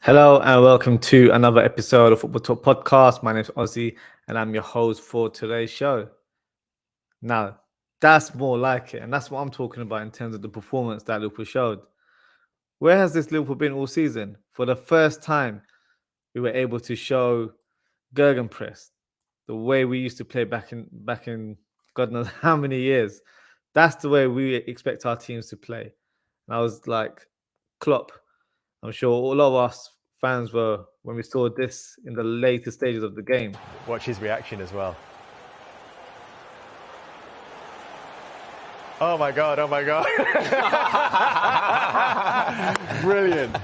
Hello and welcome to another episode of Football Talk Podcast. My name is Ozzie and I'm your host for today's show. Now, that's more like it, and that's what I'm talking about in terms of the performance that Liverpool showed. Where has this Liverpool been all season? For the first time, we were able to show Gegenpress, the way we used to play back in God knows how many years. That's the way we expect our teams to play. And I was like, Klopp, I'm sure all of us fans were when we saw this in the later stages of the game. Watch his reaction as well. Oh my God, oh my God. Brilliant.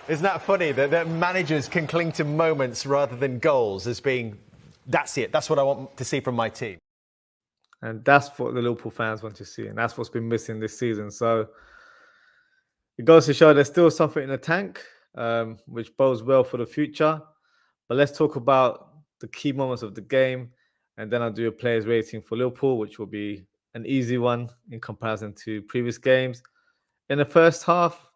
Isn't that funny that managers can cling to moments rather than goals as being, that's it, that's what I want to see from my team. And that's what the Liverpool fans want to see. And that's what's been missing this season. So it goes to show there's still something in the tank, which bodes well for the future. But let's talk about the key moments of the game. And then I'll do a players rating for Liverpool, which will be an easy one in comparison to previous games. In the first half,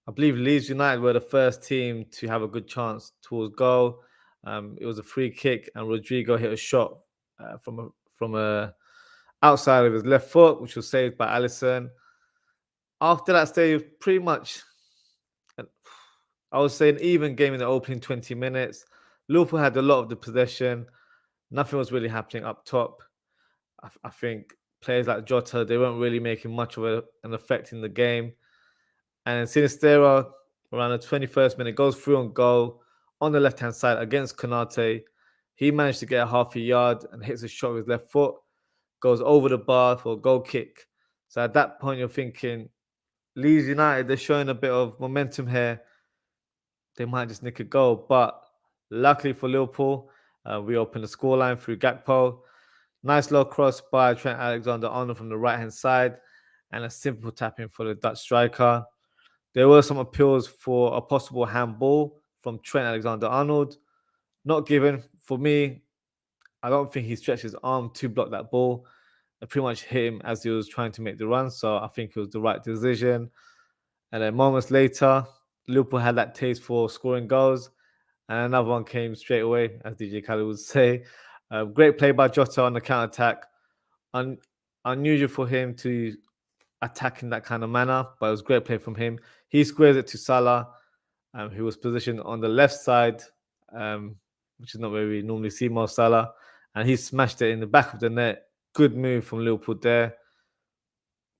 I believe Leeds United were the first team to have a good chance towards goal. It was a free kick and Rodrigo hit a shot from a outside of his left foot, which was saved by Alisson. After that stage, pretty much, I would say, an even game in the opening 20 minutes. Liverpool had a lot of the possession. Nothing was really happening up top. I think players like Jota, they weren't really making much of an effect in the game. And Sinistera, around the 21st minute, goes through on goal on the left-hand side against Konate. He managed to get a half a yard and hits a shot with his left foot, goes over the bar for a goal kick. So at that point, you're thinking, Leeds United, they're showing a bit of momentum here. They might just nick a goal. But luckily for Liverpool, we opened the scoreline through Gakpo. Nice low cross by Trent Alexander-Arnold from the right-hand side and a simple tap-in for the Dutch striker. There were some appeals for a possible handball from Trent Alexander-Arnold. Not given. For me, I don't think he stretched his arm to block that ball. It pretty much hit him as he was trying to make the run. So I think it was the right decision. And then moments later, Liverpool had that taste for scoring goals. And another one came straight away, as DJ Khaled would say. Great play by Jota on the counter-attack. Unusual for him to attack in that kind of manner, but it was great play from him. He squares it to Salah, who was positioned on the left side, which is not where we normally see Mo Salah. And he smashed it in the back of the net. Good move from Liverpool there.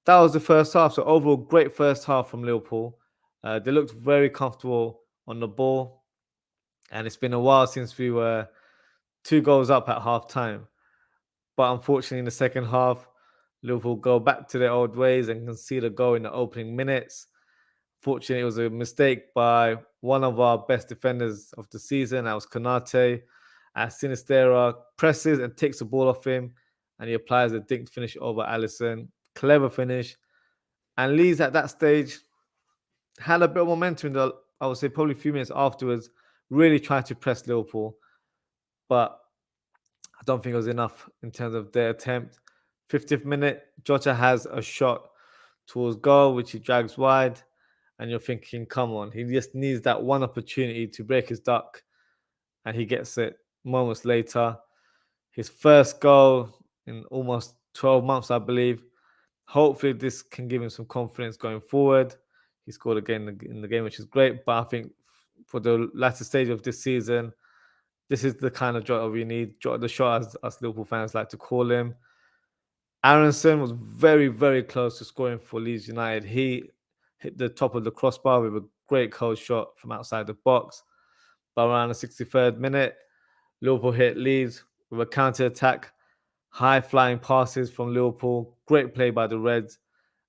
That was the first half. So overall, great first half from Liverpool. They looked very comfortable on the ball. And it's been a while since we were 2 goals up at half time. But unfortunately, in the second half, Liverpool go back to their old ways and concede a goal in the opening minutes. Fortunately, it was a mistake by one of our best defenders of the season. That was Konate. As Sinistera presses and takes the ball off him, and he applies a dinked finish over Alisson. Clever finish. And Leeds at that stage had a bit of momentum I would say probably a few minutes afterwards, really tried to press Liverpool. But I don't think it was enough in terms of their attempt. 50th minute, Jota has a shot towards goal, which he drags wide. And you're thinking, come on, he just needs that one opportunity to break his duck. And he gets it moments later. His first goal in almost 12 months, I believe. Hopefully, this can give him some confidence going forward. He scored again in the game, which is great. But I think for the latter stage of this season, this is the kind of Jota we need. Jota the shot, as us Liverpool fans like to call him. Aronson was very, very close to scoring for Leeds United. He hit the top of the crossbar with a great cold shot from outside the box. But around the 63rd minute, Liverpool hit Leeds with a counter-attack. High-flying passes from Liverpool. Great play by the Reds.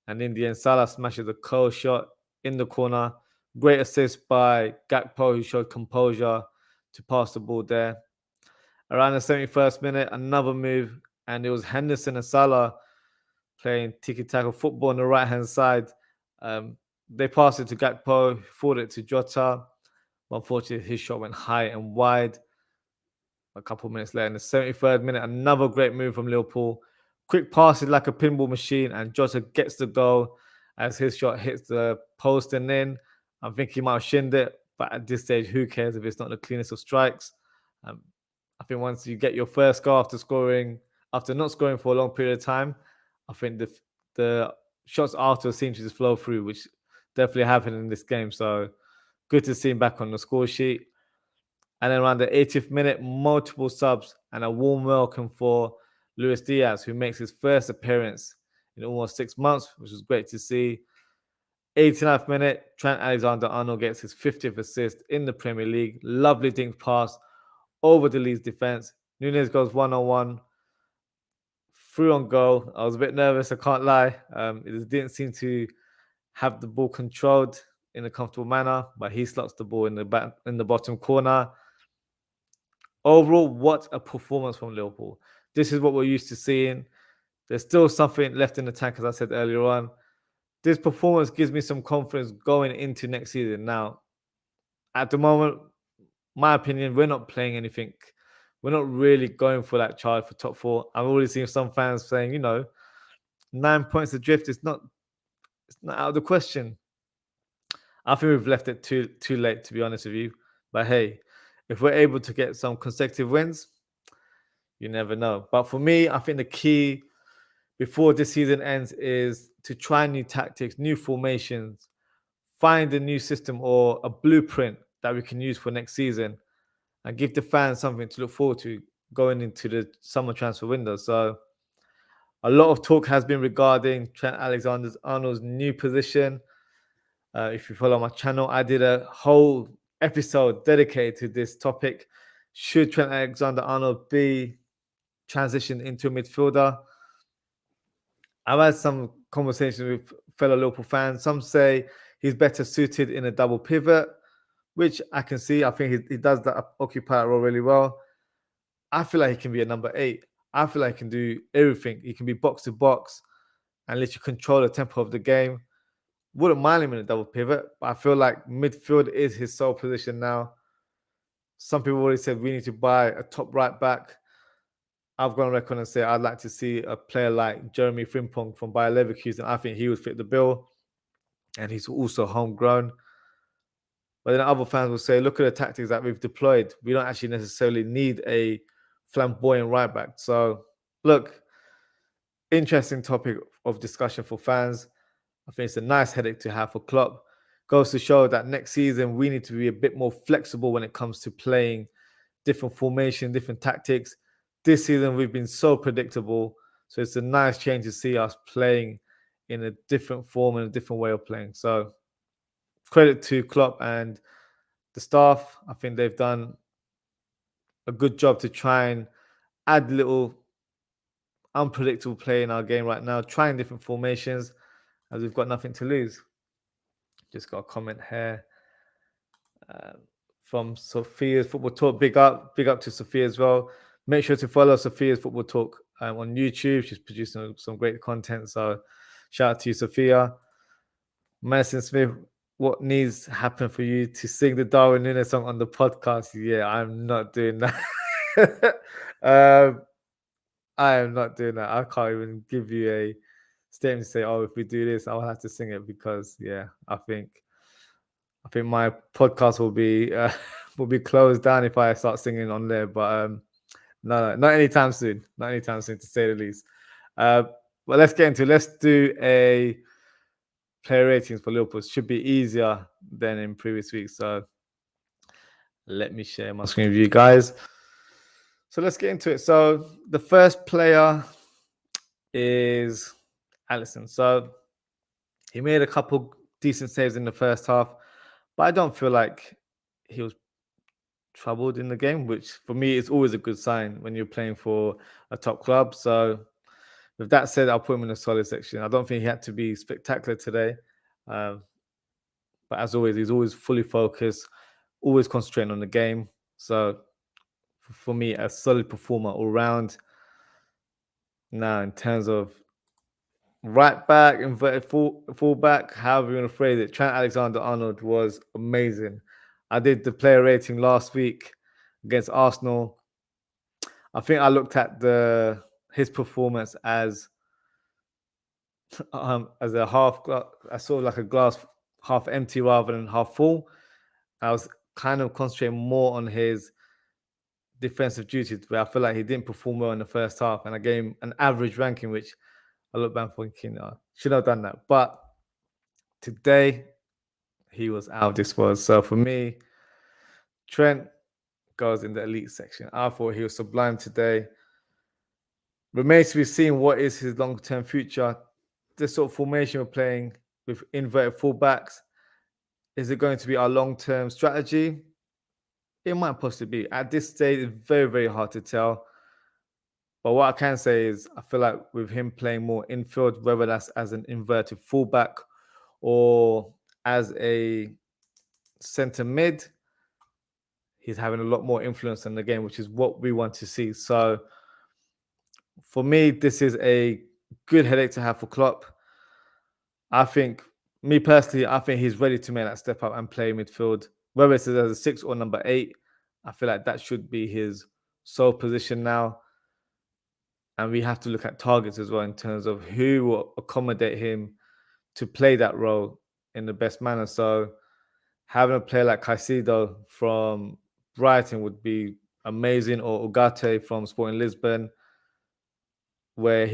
And in the end, Salah smashes a cold shot in the corner. Great assist by Gakpo, who showed composure to pass the ball there. Around the 71st minute, another move. And it was Henderson and Salah playing tiki-taka football on the right-hand side. They passed it to Gakpo, forwarded it to Jota. But unfortunately, his shot went high and wide. a couple of minutes later, in the 73rd minute, another great move from Liverpool. Quick passes like a pinball machine, and Jota gets the goal as his shot hits the post and in. I think he might have shinned it, but at this stage, who cares if it's not the cleanest of strikes? I think once you get your first goal after not scoring for a long period of time, I think the shots after seem to just flow through, which definitely happened in this game. So good to see him back on the score sheet. And then around the 80th minute, multiple subs and a warm welcome for Luis Diaz, who makes his first appearance in almost 6 months, which was great to see. 89th minute, Trent Alexander-Arnold gets his 50th assist in the Premier League. Lovely dink pass over the Leeds defense. Nunez goes 1-on-1, through on goal. I was a bit nervous, I can't lie. It just didn't seem to have the ball controlled in a comfortable manner, but he slots the ball in the bottom corner. Overall, what a performance from Liverpool. This is what we're used to seeing. There's still something left in the tank, as I said earlier on. This performance gives me some confidence going into next season. Now, at the moment, my opinion, we're not playing anything. We're not really going for that charge for top four. I've already seen some fans saying, 9 points adrift is not out of the question. I think we've left it too late, to be honest with you. But hey, if we're able to get some consecutive wins, you never know. But for me, I think the key before this season ends is to try new tactics, new formations, find a new system or a blueprint that we can use for next season and give the fans something to look forward to going into the summer transfer window. So a lot of talk has been regarding Trent Alexander-Arnold's new position. If you follow my channel, I did a whole episode dedicated to this topic. Should Trent Alexander-Arnold be transitioned into a midfielder? I've had some conversations with fellow Liverpool fans. Some say he's better suited in a double pivot, which I can see. I think he does that, occupy that role really well. I feel like he can be a number 8. I feel like he can do everything. He can be box to box and literally control the tempo of the game. Wouldn't mind him in a double pivot, but I feel like midfield is his sole position now. Some people already said we need to buy a top right back. I've gone on record and say I'd like to see a player like Jeremy Frimpong from Bayer Leverkusen. I think he would fit the bill, and he's also homegrown. But then other fans will say, look at the tactics that we've deployed. We don't actually necessarily need a flamboyant right back. So, look, interesting topic of discussion for fans. I think it's a nice headache to have for Klopp. Goes to show that next season we need to be a bit more flexible when it comes to playing different formation, different tactics. This season we've been so predictable. So it's a nice change to see us playing in a different form and a different way of playing. So credit to Klopp and the staff. I think they've done a good job to try and add little unpredictable play in our game right now, trying different formations as we've got nothing to lose. Just got a comment here from Sophia's Football Talk. Big up to Sophia as well. Make sure to follow Sophia's Football Talk on YouTube. She's producing some great content. So shout out to you, Sophia. Madison Smith, what needs to happen for you to sing the Darwin Núñez song on the podcast? Yeah, I'm not doing that. I am not doing that. I can't even give you a statement to say, oh, if we do this, I'll have to sing it because, yeah, I think my podcast will be closed down if I start singing on there. But no, not anytime soon. Not anytime soon, to say the least. But let's do a player ratings for Liverpool. It should be easier than in previous weeks. So let me share my screen with you guys. So let's get into it. So the first player is Alisson. So he made a couple decent saves in the first half, but I don't feel like he was troubled in the game, which for me is always a good sign when you're playing for a top club. So with that said, I'll put him in a solid section. I don't think he had to be spectacular today. But as always, he's always fully focused, always concentrating on the game. So for me, a solid performer all round. Now, in terms of right back, inverted full back, however you want to phrase it, Trent Alexander-Arnold was amazing. I did the player rating last week against Arsenal. I think I looked at his performance as a I sort of like a glass half empty rather than half full. I was kind of concentrating more on his defensive duties, where I feel like he didn't perform well in the first half, and I gave him an average ranking, which I look back thinking, should have done that. But today, he was out this was. So for me, Trent goes in the elite section. I thought he was sublime today. Remains to be seen what is his long-term future. This sort of formation we're playing with inverted fullbacks, is it going to be our long-term strategy? It might possibly be. At this stage, it's very, very hard to tell. But what I can say is I feel like with him playing more infield, whether that's as an inverted fullback or as a centre mid, he's having a lot more influence in the game, which is what we want to see. So for me, this is a good headache to have for Klopp. I think, me personally, I think he's ready to make that step up and play midfield. Whether it's as a 6 or number 8, I feel like that should be his sole position now. And we have to look at targets as well in terms of who will accommodate him to play that role in the best manner. So having a player like Caicedo from Brighton would be amazing, or Ugarte from Sporting Lisbon, where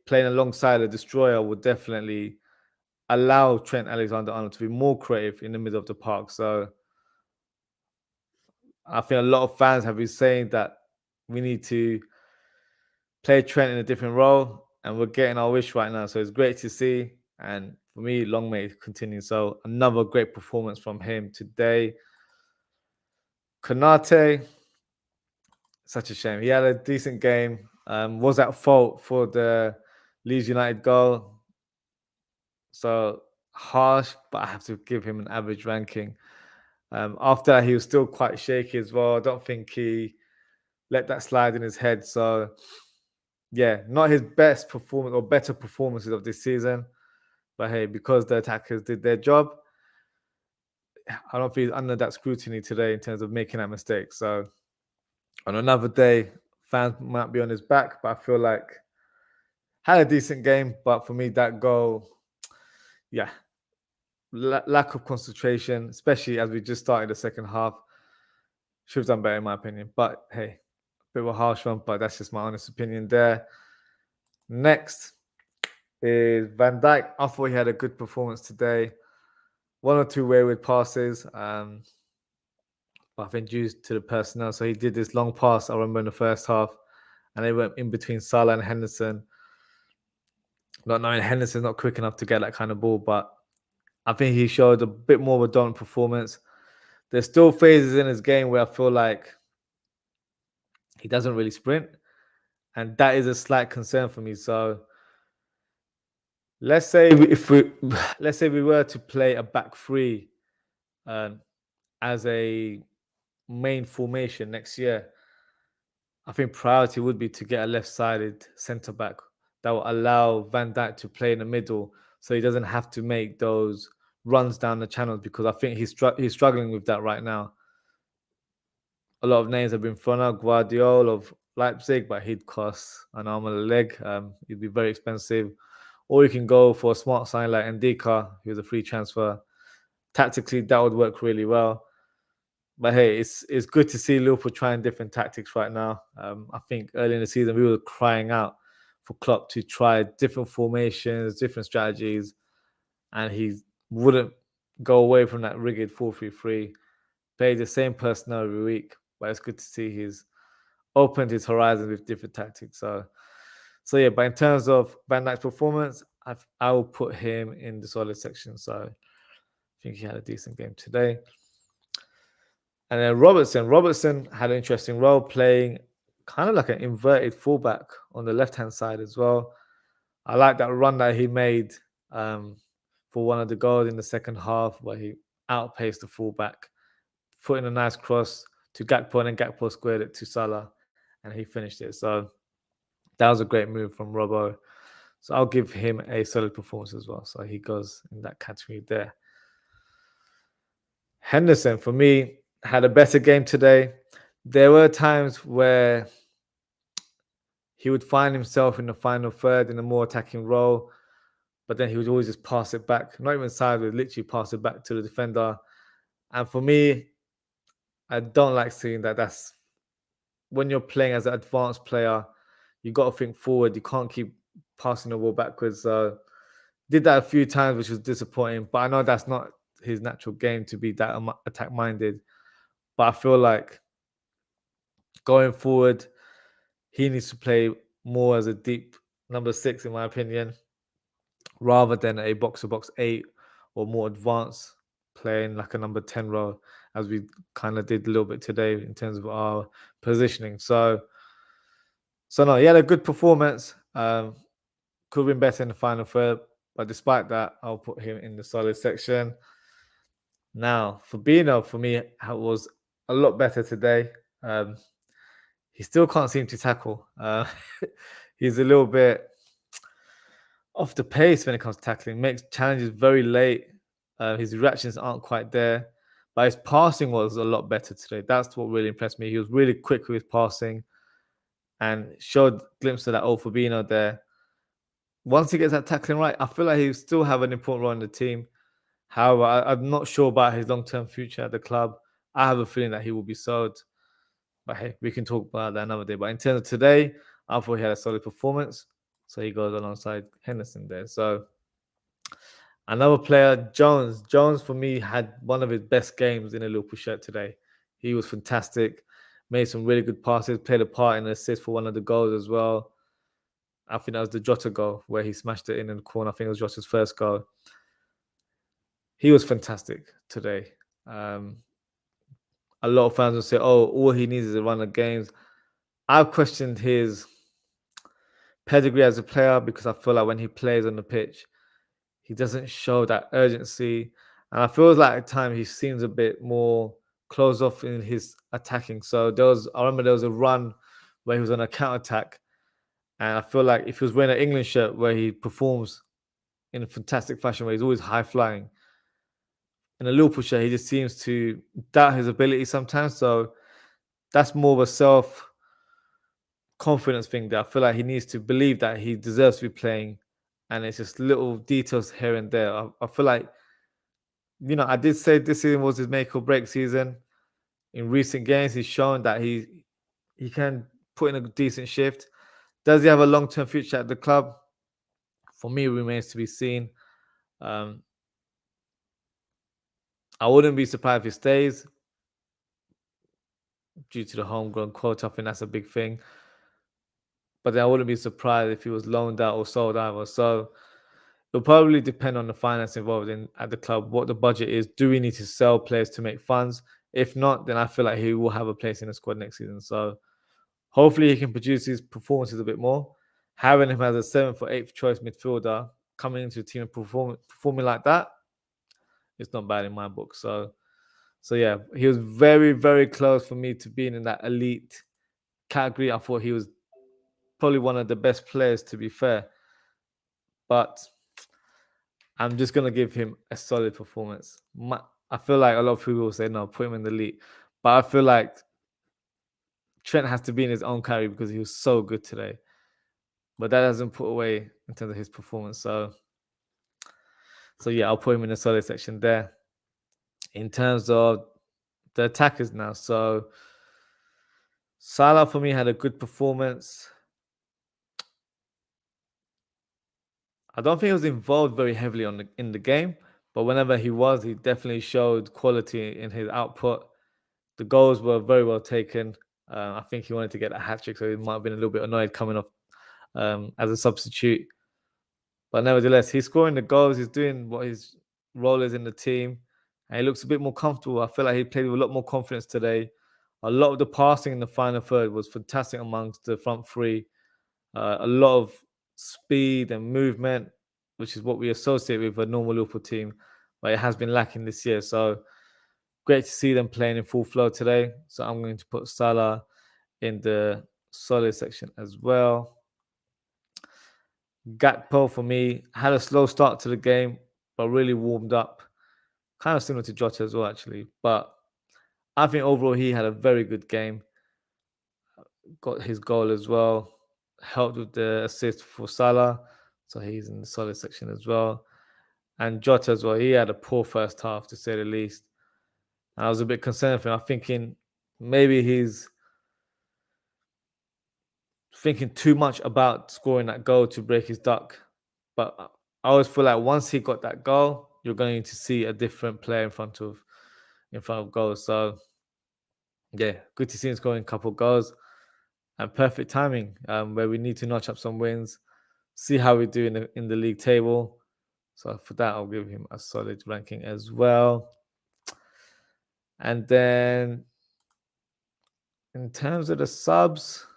playing alongside a destroyer would definitely allow Trent Alexander-Arnold to be more creative in the middle of the park. So I think a lot of fans have been saying that we need to play Trent in a different role, and we're getting our wish right now. So it's great to see. And for me, long may it continue. So another great performance from him today. Konate, such a shame. He had a decent game. Was at fault for the Leeds United goal. So harsh, but I have to give him an average ranking. After that, he was still quite shaky as well. I don't think he let that slide in his head. So yeah, not his best performance or better performances of this season. But hey, because the attackers did their job, I don't think he's under that scrutiny today in terms of making that mistake. So on another day, fans might be on his back, but I feel like had a decent game. But for me, that goal, yeah, lack of concentration, especially as we just started the second half, should have done better in my opinion. But hey, a bit of a harsh one, but that's just my honest opinion there. Next is Van Dijk. I thought he had a good performance today. 1 or 2 wayward passes, but I think due to the personnel. So he did this long pass, I remember in the first half, and they went in between Salah and Henderson. Not knowing Henderson's not quick enough to get that kind of ball, but I think he showed a bit more of a dominant performance. There's still phases in his game where I feel like he doesn't really sprint, and that is a slight concern for me. So let's say we were to play a back three as a main formation next year, I think priority would be to get a left-sided centre back that will allow Van Dijk to play in the middle, so he doesn't have to make those runs down the channels, because I think he's struggling with that right now. A lot of names have been thrown out. Guardiola of Leipzig, but he'd cost an arm and a leg. He'd be very expensive. Or you can go for a smart sign like Ndika, who's a free transfer. Tactically, that would work really well. But hey, it's good to see Liverpool trying different tactics right now. I think early in the season, we were crying out for Klopp to try different formations, different strategies, and he wouldn't go away from that rigid 4-3-3. Play the same personnel every week, but it's good to see he's opened his horizons with different tactics. So yeah, but in terms of Van Dijk's performance, I will put him in the solid section. So I think he had a decent game today. And then Robertson had an interesting role, playing kind of like an inverted fullback on the left-hand side as well. I like that run that he made for one of the goals in the second half, where he outpaced the fullback, put in a nice cross to Gakpo, and then Gakpo squared it to Salah, and he finished it. So that was a great move from Robbo. So I'll give him a solid performance as well. So he goes in that category there. Henderson, for me, had a better game today. There were times where he would find himself in the final third in a more attacking role, but then he would always just pass it back, not even sideways, literally pass it back to the defender. And for me, I don't like seeing that. That's when you're playing as an advanced player, you got to think forward. You can't keep passing the ball backwards. Did that a few times, which was disappointing. But I know that's not his natural game to be that attack minded. But I feel like going forward, he needs to play more as a deep number 6, in my opinion, rather than a box-to-box 8 or more advanced playing like a number 10 role, as we kind of did a little bit today in terms of our positioning. So no, he had a good performance. Could have been better in the final third, but despite that, I'll put him in the solid section. Now, Fabinho, for me, was a lot better today. He still can't seem to tackle. He's a little bit off the pace when it comes to tackling, makes challenges very late. His reactions aren't quite there, but his passing was a lot better today. That's what really impressed me. He was really quick with his passing and showed a glimpse of that old Fabinho there. Once he gets that tackling right, I feel like he'll still have an important role in the team. However, I'm not sure about his long-term future at the club. I have a feeling that he will be sold. But hey, we can talk about that another day. But in terms of today, I thought he had a solid performance. So he goes alongside Henderson there. So another player, Jones. Jones, for me, had one of his best games in a Liverpool shirt today. He was fantastic. Made some really good passes. Played a part in the assist for one of the goals as well. I think that was the Jota goal where he smashed it in the corner. I think it was Jota's first goal. He was fantastic today. A lot of fans will say, oh, all he needs is a run of games. I've questioned his pedigree as a player because I feel like when he plays on the pitch, he doesn't show that urgency. And I feel like at times he seems a bit more closed off in his attacking. So I remember there was a run where he was on a counter-attack. And I feel like if he was wearing an England shirt where he performs in a fantastic fashion, where he's always high-flying, in a Liverpool shirt, he just seems to doubt his ability sometimes. So that's more of a self-confidence thing that I feel like he needs to believe that he deserves to be playing. And it's just little details here and there. I feel like, I did say this season was his make or break season. In recent games, he's shown that he can put in a decent shift. Does he have a long-term future at the club? For me, it remains to be seen. I wouldn't be surprised if he stays due to the homegrown quota. I think that's a big thing. But then I wouldn't be surprised if he was loaned out or sold either. So it'll probably depend on the finance involved at the club, what the budget is. Do we need to sell players to make funds? If not, then I feel like he will have a place in the squad next season. So hopefully he can produce his performances a bit more. Having him as a 7th or 8th choice midfielder coming into a team and performing like that, it's not bad in my book. So yeah, he was very, very close for me to being in that elite category. I thought he was probably one of the best players, to be fair. But I'm just going to give him a solid performance. I feel like a lot of people will say, no, put him in the elite. But I feel like Trent has to be in his own category because he was so good today. But that doesn't put away in terms of his performance. So yeah, I'll put him in the solid section there. In terms of the attackers now. So Salah, for me, had a good performance. I don't think he was involved very heavily in the game, but whenever he was, he definitely showed quality in his output. The goals were very well taken. I think he wanted to get a hat-trick, so he might have been a little bit annoyed coming off as a substitute. But nevertheless, he's scoring the goals. He's doing what his role is in the team, and he looks a bit more comfortable. I feel like he played with a lot more confidence today. A lot of the passing in the final third was fantastic amongst the front three. A lot of speed and movement, which is what we associate with a normal Liverpool team, but it has been lacking this year. So great to see them playing in full flow today. So I'm going to put Salah in the solid section as well. Gakpo, for me, had a slow start to the game, but really warmed up. Kind of similar to Jota as well, actually. But I think overall he had a very good game. Got his goal as well. helped with the assist for Salah, so he's in the solid section as well. And Jota as well, he had a poor first half, to say the least. And I was a bit concerned for him. I'm thinking maybe he's thinking too much about scoring that goal to break his duck. But I always feel like once he got that goal, you're going to see a different player in front of goals. So yeah, good to see him scoring a couple of goals and perfect timing where we need to notch up some wins, see how we do in the league table. So for that, I'll give him a solid ranking as well. And then in terms of the subs,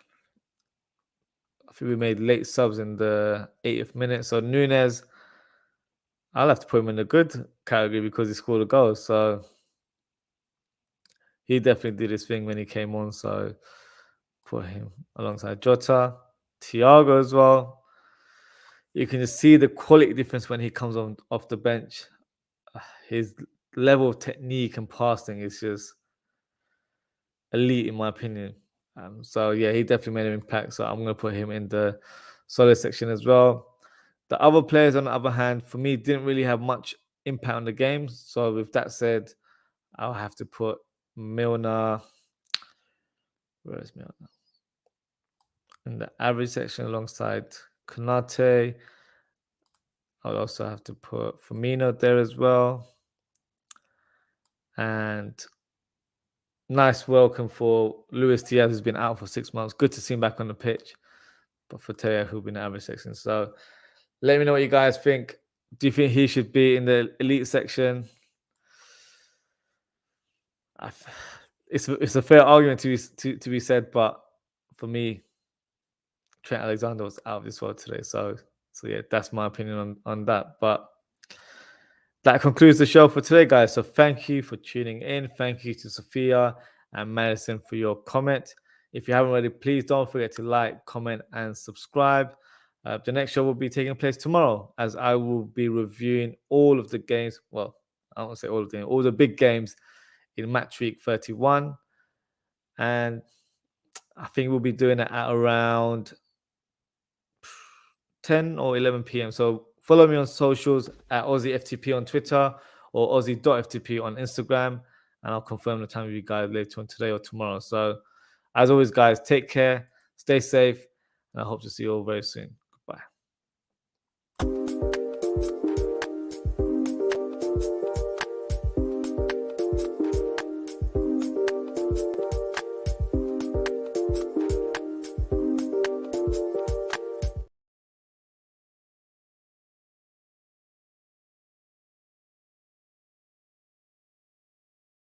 I think we made late subs in the 80th minute. So Nunes, I'll have to put him in the good category because he scored a goal. So he definitely did his thing when he came on. So put him alongside Jota. Thiago as well. You can just see the quality difference when he comes on off the bench. His level of technique and passing is just elite, in my opinion. So yeah, he definitely made an impact. So I'm going to put him in the solid section as well. The other players, on the other hand, for me, didn't really have much impact on the game. So with that said, I'll have to put Milner. Where is Milner? In the average section alongside Konate. I'll also have to put Firmino there as well. And nice welcome for Luis Diaz, who's been out for 6 months. Good to see him back on the pitch. But for Teo, who'll be in the average section. So let me know what you guys think. Do you think he should be in the elite section? It's a fair argument to be said, but for me, Trent Alexander was out of this world today. So yeah, that's my opinion on that. But that concludes the show for today, guys. So thank you for tuning in. Thank you to Sophia and Madison for your comment. If you haven't already, please don't forget to like, comment, and subscribe. The next show will be taking place tomorrow, as I will be reviewing all of the games. Well, I won't say all of them, all the big games in match week 31. And I think we'll be doing it at around 10 or 11 p.m. So follow me on socials at OzzieFTP on Twitter or Ozzie.ftp on Instagram. And I'll confirm the time with you guys later on today or tomorrow. So as always, guys, take care, stay safe, and I hope to see you all very soon.